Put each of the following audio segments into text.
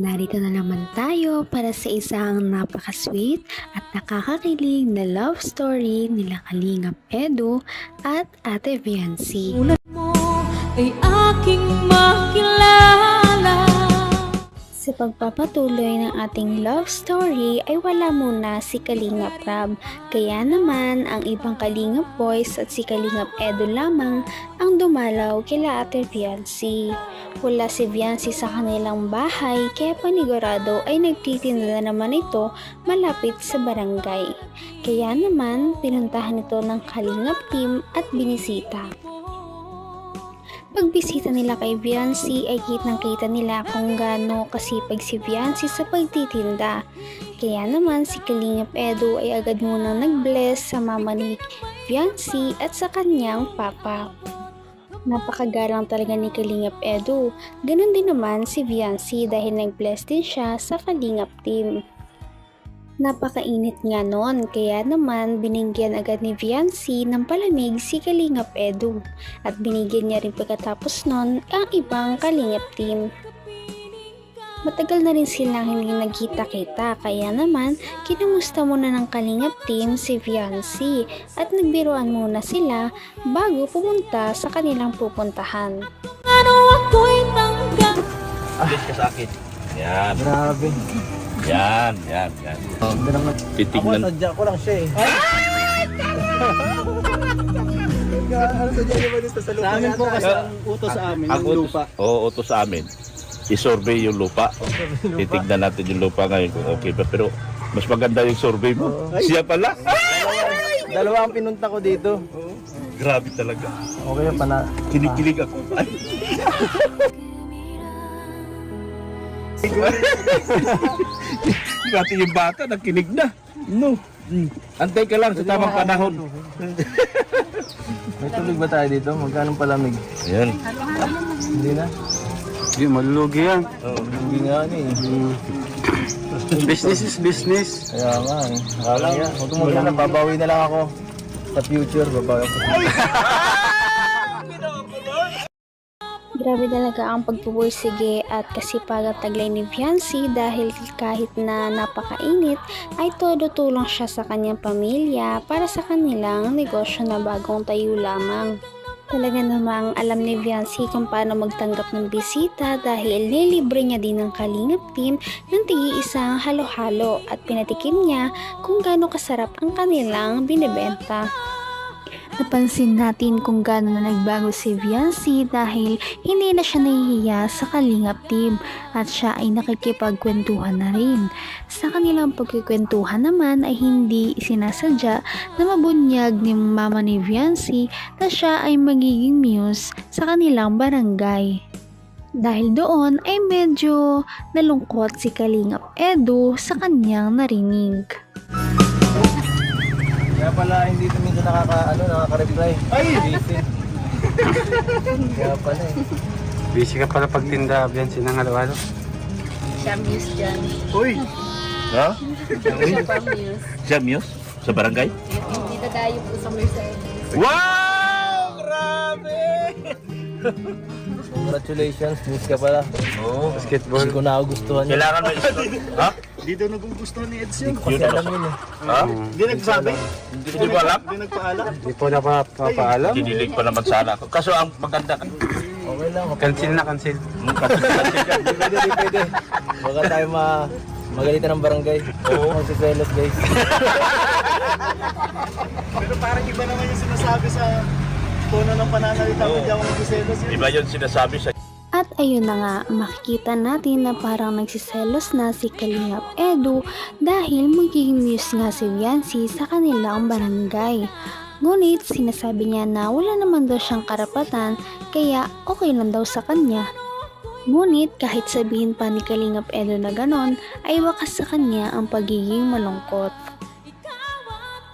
Narito na naman tayo para sa isang napaka-sweet at nakakakilig na love story nila Kalingap Edu at Ate Viancy. Ulat mo ay aking makilala. Sa pagpapatuloy ng ating love story ay wala muna si Kalingap Rab, kaya naman ang ibang Kalingap Boys at si Kalingap Edu lamang ang dumalaw kila Ate Viancy. Wala si Viancy sa kanilang bahay kaya panigurado ay nagtitinda naman ito malapit sa barangay. Kaya naman pinuntahan ito ng Kalingap team at binisita. Pagbisita nila kay Viancy ay kitang-kita nila kung gaano kasipag si Viancy sa pagtitinda. Kaya naman si Kalingap Edu ay agad munang nag-bless sa mama ni Viancy at sa kanyang papa. Napakagalang talaga ni Kalingap Edu. Ganon din naman si Viancy dahil nag-bless din siya sa Kalingap team. Napakainit nga noon, kaya naman binigyan agad ni Viancy ng palamig si Kalingap Edu at binigyan niya rin pagkatapos noon ang ibang Kalingap team. Matagal na rin silang hindi nagkita-kita, kaya naman kinamusta muna ng Kalingap team si Viancy at nagbiruan muna sila bago pumunta sa kanilang pupuntahan. Ano ako'y tanggap. Bilis ka sa akin. Yan. Grabe. Yan. Titignan. Ako, sadya ko lang siya eh. Ano sadya niyo ba dito sa lupa? Sa amin po kasi ang utos sa amin, yung lupa. Oo, utos sa amin. I-survey yung lupa. Titignan natin yung lupa ngayon kung okay ba. Pero mas maganda yung survey mo. Siya pala. Dalawa ang pinunta ko dito. Grabe talaga. Okay pa na. Kinikilig ako. Ay. Pati yung bata, nakinig na. No. Antay ka lang sa tamang panahon. May tubig ba tayo dito? Magkano palamig? Ayan. Hindi na. Hindi, malulugi yan. Hindi nga eh. Business is business. Kaya nga eh. Akala nga. Huwag mo na, babawi na lang ako. Sa future, babawi ako. Grabe talaga ang pagpupursige at kasipagang taglay ni Viancy dahil kahit na napakainit ay todo tulong siya sa kanyang pamilya para sa kanilang negosyo na bagong tayo lamang. Talaga namang alam ni Viancy kung paano magtanggap ng bisita dahil nilibre niya din ng Kalingap team ng tigi-isang halo-halo at pinatikim niya kung gaano kasarap ang kanilang binibenta. Napansin natin kung gaano na nagbago si Viancy dahil hindi na siya nahihiya sa Kalingap team at siya ay nakikipagkwentuhan na rin. Sa kanilang pagkikwentuhan naman ay hindi sinasadya na mabunyag ni mama ni Viancy na siya ay magiging muse sa kanilang barangay. Dahil doon ay medyo nalungkot si Kalingap Edu sa kanyang narinig. Kaya pala hindi ito minsan nakaka-reply. Ay! Busy. Kaya pala eh. Busy ka pala pagtinda, Viancy ng halo-halo. Siya muse dyan. Uy! Ha? Siya pa muse. Siya muse? Sa barangay? Dito tayo po sa Mercedes. Wow! Grabe! Congratulations, miss ka pala. Oo. Basketball. Hindi ko na ako gustuhan yun. Kailangan may ha? Dito nagugustuhan ni Edson. Hindi ko kasi alam yun eh. Ha? Hindi nagsabi? Hindi mo alam? Hindi nagpaalam? Hindi po napapaalam. Dinilig pa naman sana ako. Kaso ang maganda ka. Okay lang. Cancel na, cancel. Hindi pwede. Baka tayo magalitan ng barangay. Oo. Magsiselos guys. Pero parang iba naman yung sinasabi sa tono ng pananalita mo. Hindi ako magsiselos yun. Iba yun sinasabi sa At ayun na nga, makikita natin na parang nagsiselos na si Kalingap Edu dahil magiging muse nga si Viancy sa kanilang barangay. Ngunit sinasabi niya na wala naman daw siyang karapatan kaya okay lang daw sa kanya. Ngunit kahit sabihin pa ni Kalingap Edu na ganon ay wakas sa kanya ang pagiging malungkot.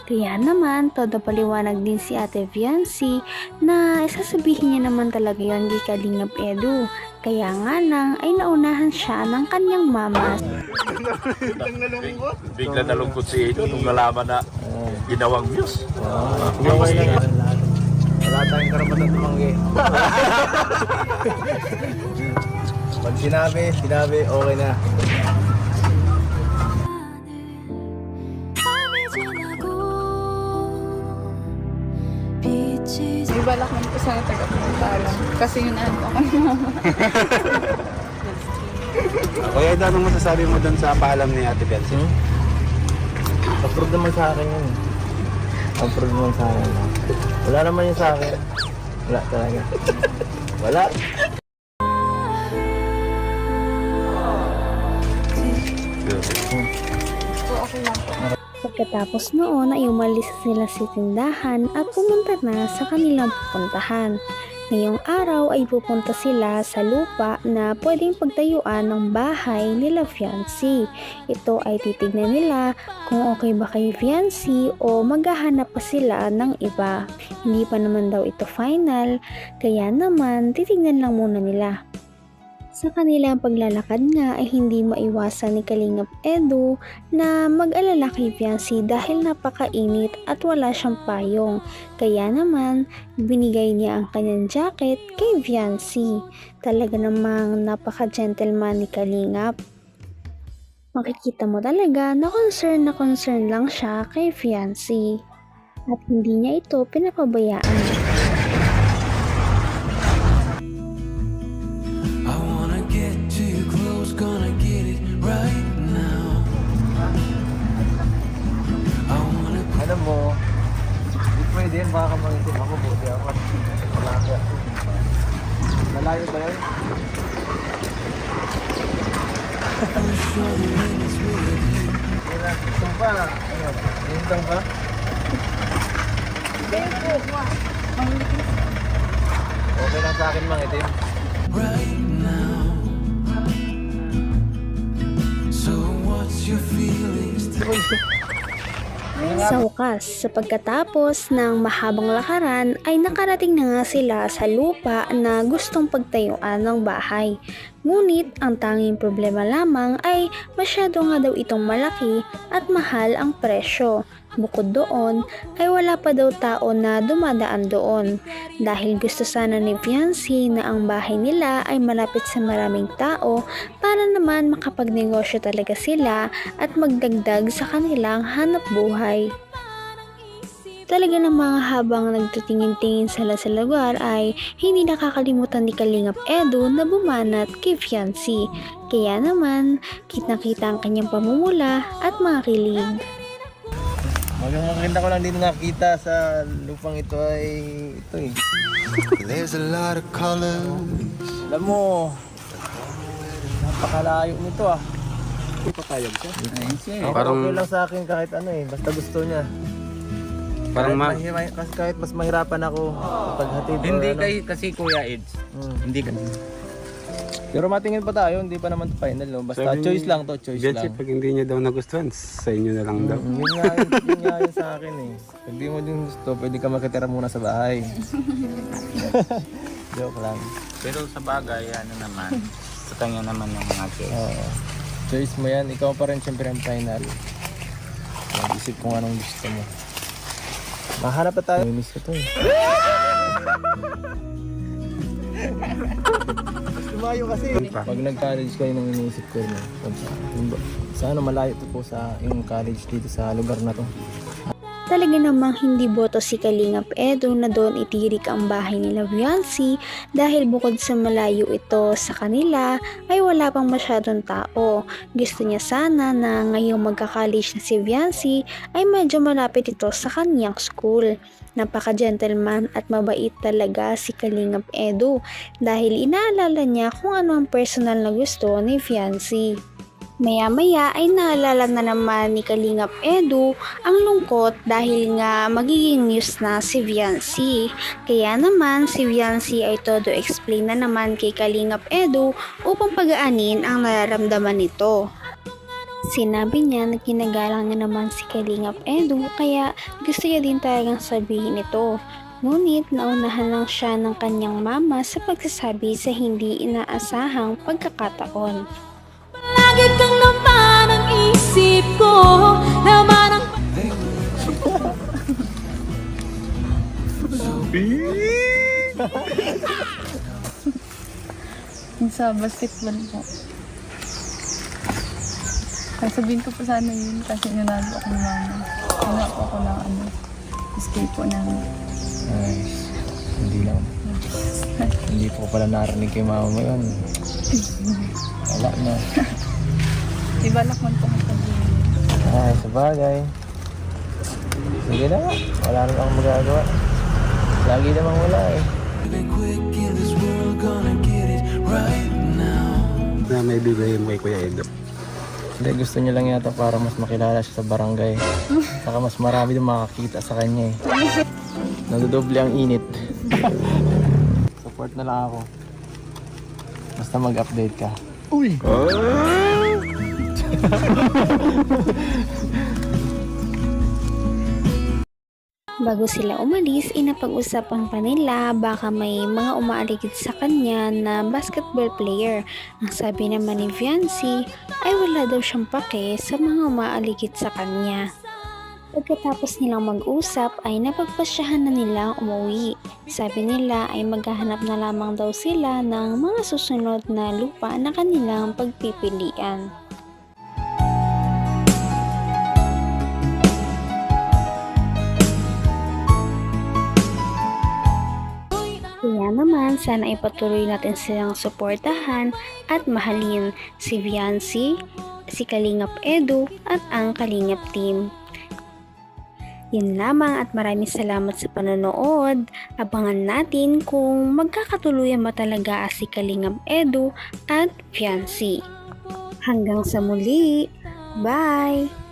Kaya naman, todo paliwanag din si Ate Viancy na sasabihin niya naman talaga yon kay Kalingap Edu. Kaya nga lang ay naunahan siya ng kanyang mama. Bigla nalungkot si Edu nung nalaman na ginawang muse. Okay lang. Wala tayong karapatan tumanggi. Pag sinabi, okay na. May balak naman po sana taga-pagpaalam. Kasi yun ano ako. Kuya Ed, anong masasabi mo doon sa paalam ni Ate Biancy? Approve naman sa akin yun. Approve naman sa akin. Wala naman yun sa akin. Wala talaga. Wala. Pagkatapos noon ay umalis sila sa tindahan at pumunta na sa kanilang pupuntahan. Ngayong araw ay pupunta sila sa lupa na pwedeng pagtayuan ng bahay nila fiancé. Ito ay titignan nila kung okay ba kay fiancé o maghahanap pa sila ng iba. Hindi pa naman daw ito final, kaya naman titignan lang muna nila. Sa kanilang paglalakad nga ay hindi maiwasan ni Kalingap Edu na mag-alala kay fiancé dahil napakainit at wala siyang payong. Kaya naman, binigay niya ang kanyang jacket kay fiancé. Talaga namang napaka-gentleman ni Kalingap. Makikita mo talaga na concern lang siya kay fiancé. At hindi niya ito pinapabayaan. Alam mo, hindi pwede yan, baka mangitim ako, buti ako. Malaki ako. Malayo ba yun? Itong pa, ano? Itong pa? Okay lang sa akin mangitim. Right now. So what's your feelings? Sa wakas, sa pagkatapos ng mahabang lakaran ay nakarating na nga sila sa lupa na gustong pagtayuan ng bahay. Ngunit ang tanging problema lamang ay masyado nga daw itong malaki at mahal ang presyo. Bukod doon ay wala pa daw tao na dumadaan doon dahil gusto sana ni fiancé na ang bahay nila ay malapit sa maraming tao para naman makapagnegosyo talaga sila at magdagdag sa kanilang hanap buhay. Talaga namang habang nagtitingin-tingin sila sa lugar ay hindi nakakalimutan ni Kalingap Edu na bumanat kay fiancé. Kaya naman, kitang-kita ang kanyang pamumula at mga kilig. Maganda ko lang dito nakita sa lupang ito ay ito eh. There's a lot of colors. Alam mo, napakalayo nito ah. Papayag siya. Parang okay lang sa akin kahit ano eh, basta gusto niya. Parang Kasi kahit mas mahirapan ako paghatid. Hindi ano. kasi Kuya Eds. Hindi kasi. Pero matingin pa tayo, hindi pa naman final no. Basta Sabi choice lang to, choice Biancy, lang. pag hindi niya daw nagustuhan, sa inyo na lang daw. Yun nga yun sa akin eh. Pag di mo din gusto, pwede ka makatira muna sa bahay. Joke lang. Pero sa bagay, ano naman, sa kanya naman yung mga choice. Oo. Choice mo yan, ikaw pa rin siyempre ang final. Mag-isip kung anong gusto mo. Mahanap pa tayo. Miss ko to eh. Lumayo kasi. Pag nag-college kayo nang iniisip ko rin. Sana malayo to po sa yung college dito sa lugar na to. Talaga namang hindi boto si Kalingap Edu na doon itirik ang bahay nila fiancé dahil bukod sa malayo ito sa kanila ay wala pang masyadong tao. Gusto niya sana na ngayong magka-college na si fiancé ay medyo malapit ito sa kanyang school. Napaka-gentleman at mabait talaga si Kalingap Edu dahil inaalala niya kung ano ang personal na gusto ni fiancé. Maya-maya ay naalala na naman ni Kalingap Edu ang lungkot dahil nga magiging news na si fiancé. Kaya naman si fiancé ay todo explain na naman kay Kalingap Edu upang pagaanin ang nararamdaman nito. Sinabi niya na ginagalang niya naman si Kalingap Edu kaya gusto niya din talagang sabihin ito. Ngunit naunahan lang siya ng kanyang mama sa pagsasabi sa hindi inaasahang pagkakataon. Lagi kang naman ang isip ko, naman ang Sa basketball po. Kaya sabihin ko po sana yun kasi nanalo ako ng mama. Wala po ako ng escape po namin. Ay, hindi lang. Hindi po pala narinig kay mama mo yun. Wala na. Ibalak man po kung sabihin. Ay, sabagay. Sige na nga. Wala naman akong magagawa. Lagi namang wala eh. Na may bigay mo kay Kuya Edo. Hindi, gusto niya lang yata para mas makilala siya sa barangay. Saka mas marami din makakita sa kanya eh. Nadodoble ang init. Support na lang ako. Basta mag-update ka. Uy! Bago sila umalis, inapag-usapan pa nila baka may mga umaaligid sa kanya na basketball player. Ang sabi naman ni Viancy ay wala daw siyang pake sa mga umaaligid sa kanya. Pagkatapos nilang mag-usap ay napagpasyahan na nilang umuwi. Sabi nila ay maghahanap na lamang daw sila ng mga susunod na lupa na kanilang pagpipilian. Kaya naman, sana ipatuloy natin silang suportahan at mahalin si Viancy, si Kalingap Edu at ang Kalingap team. Yun lamang at maraming salamat sa panonood. Abangan natin kung magkakatuluyan ba talaga si Kalingap Edu at Viancy. Hanggang sa muli. Bye!